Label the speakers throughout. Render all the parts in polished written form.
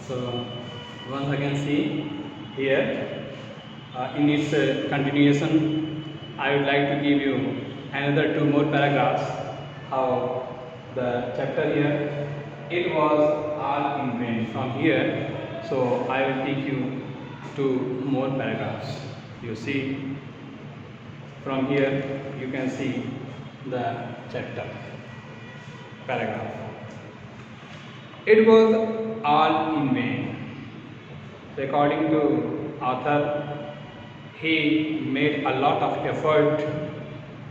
Speaker 1: So once again see here in its continuation, I would like to give you another two more paragraphs. How the chapter here, it was all in vain. From here, so I will take you two more paragraphs. You see, from here you can see the chapter paragraph. It was all in vain. So according to author, he made a lot of effort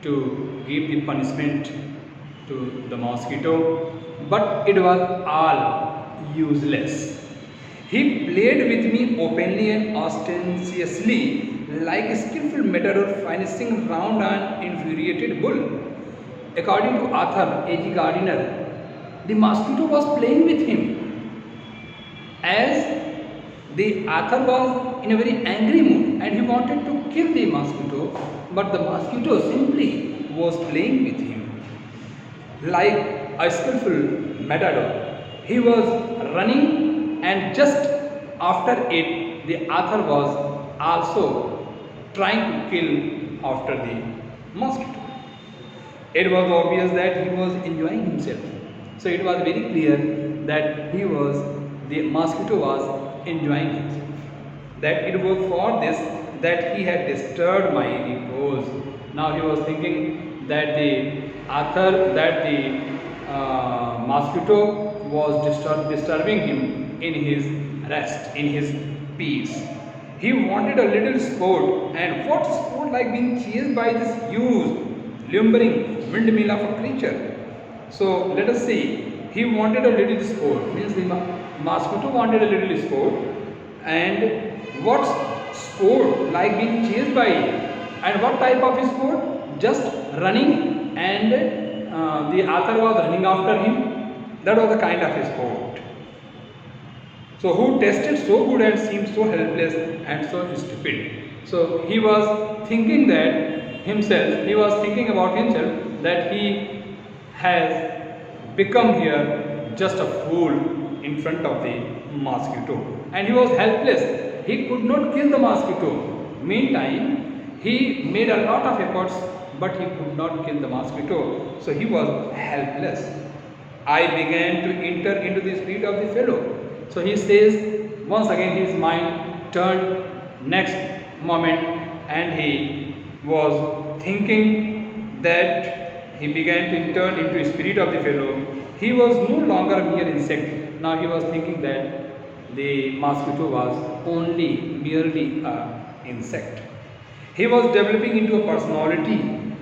Speaker 1: to give the punishment to the mosquito, but it was all useless. He played with me openly and ostentatiously, like a skillful matador finishing round an infuriated bull. According to author A.G. Gardiner, the mosquito was playing with him as the author was in a very angry mood and he wanted to kill the mosquito, but the mosquito simply was playing with him like a skillful matador. He was running, and just after it, the author was also trying to kill after the mosquito. It was obvious that he was enjoying himself. So it was very clear that the mosquito was enjoying himself. That it was for this that he had disturbed my repose. Now he was thinking that the mosquito was disturbing him in his rest, in his peace. He wanted a little sport, and what sport like being chased by this huge, lumbering windmill of a creature? So let us see. He wanted a little sport, means the mosquito wanted a little sport, and what sport like being chased by it? And what type of sport? Just running, and the author was running after him. That was the kind of sport. So who tested so good and seemed so helpless and so stupid. So he was thinking that himself, he was thinking about himself that he has become here just a fool in front of the mosquito. And he was helpless. He could not kill the mosquito. Meantime, he made a lot of efforts, but he could not kill the mosquito. So he was helpless. I began to enter into the spirit of the fellow. So he says, once again his mind turned next moment, and he was thinking that he began to turn into the spirit of the fellow. He was no longer a mere insect. Now he was thinking that the mosquito was only merely an insect. He was developing into a personality.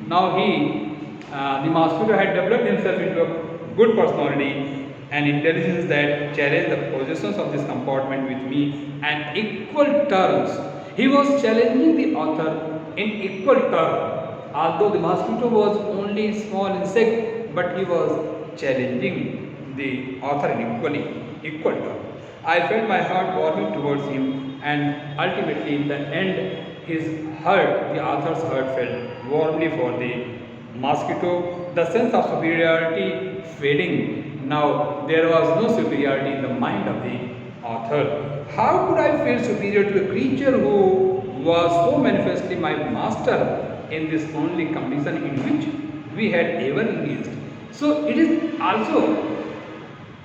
Speaker 1: Now the mosquito had developed himself into a good personality, an intelligence that challenged the possessions of this compartment with me on equal terms. He was challenging the author in equal terms. Although the mosquito was only a small insect, but he was challenging the author in equal terms. I felt my heart warming towards him, and ultimately in the end, the author's heart felt warmly for the mosquito, the sense of superiority fading. Now there was no superiority in the mind of the author. How could I feel superior to a creature who was so manifestly my master in this only condition in which we had ever engaged? So it is also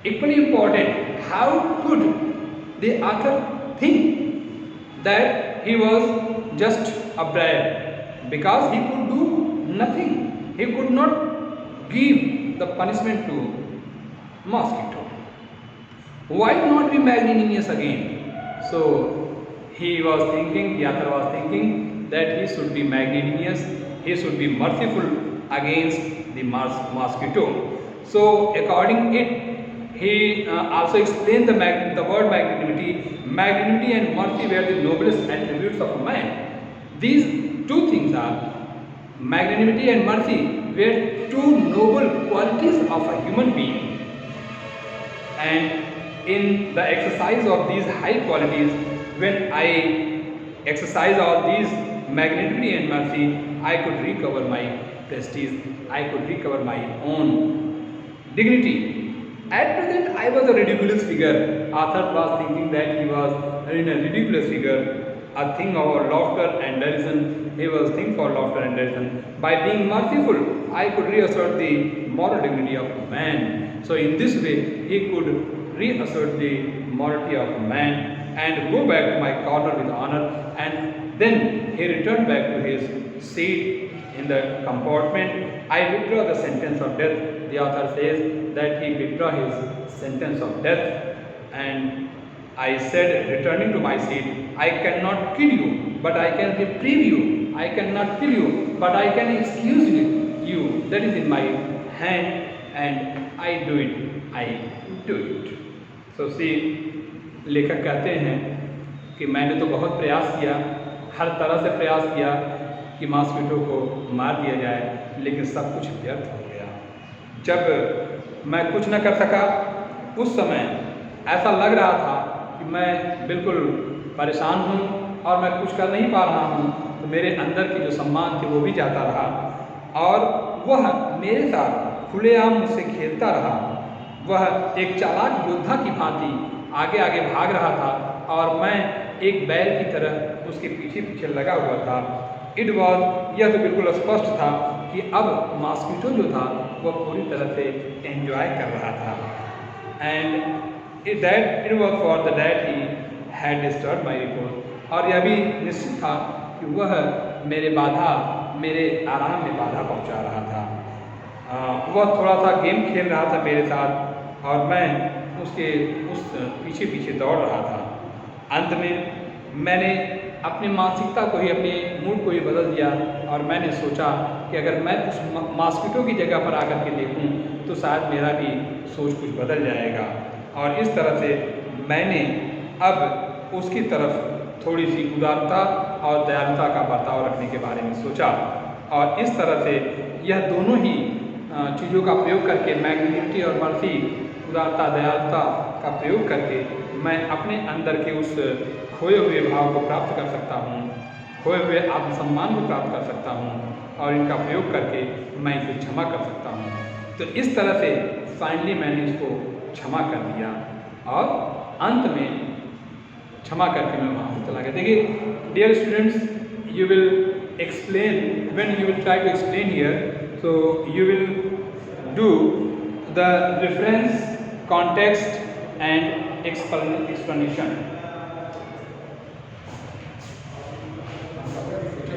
Speaker 1: equally important, how could the author think that he was just a bribe, because he could do nothing. He could not give the punishment to mosquito. Why not be magnanimous again? So the author was thinking that he should be magnanimous, he should be merciful against the mosquito. So according it, he also explained the word magnanimity. Magnanimity and mercy were the noblest attributes of a man. These two things are, magnanimity and mercy were two noble qualities of a human being. And in the exercise of these high qualities, when I exercise all these magnanimity and mercy, I could recover my prestige, I could recover my own dignity. At present, I was a ridiculous figure. Arthur was thinking that he was in a ridiculous figure, a thing of laughter and derision. He was thing for laughter and derision. By being merciful, I could reassert the moral dignity of man. So in this way, he could reassert the morality of man and go back to my corner with honor. And then he returned back to his seat in the compartment. I withdraw the sentence of death. The author says that he withdrew his sentence of death, and I said, returning to my seat, I cannot kill you, but I can reprieve you. I cannot kill you, but I can excuse you. That is in my hand, and I do it. I do it. So see, लेखक कहते हैं कि मैंने तो बहुत प्रयास किया, हर तरह से प्रयास किया कि मॉस्क्विटो को मार दिया जाए, लेकिन सब कुछ व्यर्थ हो गया। जब मैं कुछ न कर सका, उस समय ऐसा लग रहा था कि मैं बिल्कुल परेशान हूँ और मैं कुछ कर नहीं पा रहा हूँ, तो मेरे अंदर की जो सम्मान थी वो भी जाता रहा और वह मेरे साथ खुलेआम मुझसे खेलता रहा। वह एक चालाक योद्धा की भांति आगे आगे भाग रहा था और मैं एक बैल की तरह उसके पीछे पीछे लगा हुआ था। यह तो बिल्कुल स्पष्ट था कि अब मॉस्क्विटो जो था वह पूरी तरह से एंजॉय कर रहा था। And it was for the that he had disturb my report, और यह भी निश्चित था कि वह मेरे आराम में बाधा पहुंचा रहा था। वह थोड़ा सा गेम खेल रहा था मेरे साथ और मैं उस पीछे पीछे दौड़ रहा था। अंत में मैंने अपनी मानसिकता को ही, अपने मूड को ही बदल दिया और मैंने सोचा कि अगर मैं उस मॉस्क्विटो की जगह पर आकर के देखूं तो शायद मेरा भी सोच कुछ बदल जाएगा। और इस तरह से मैंने अब उसकी तरफ थोड़ी सी उदारता और दयालुता का बर्ताव रखने के बारे में सोचा, और इस तरह से यह दोनों ही चीज़ों का प्रयोग करके, मैग्नेटिविटी और मर्सी, उदारता दयालुता का प्रयोग करके मैं अपने अंदर के उस खोए हुए भाव को प्राप्त कर सकता हूँ, खोए हुए आत्मसम्मान को प्राप्त कर सकता हूँ, और इनका प्रयोग करके मैं इसे क्षमा कर सकता हूँ। तो इस तरह से फाइनली मैंने इसको क्षमा कर दिया और अंत में क्षमा करके मैं वहाँ से चला गया। देखिए dear students, you will explain, when you will try to explain here, so you will do the reference, context and explanation.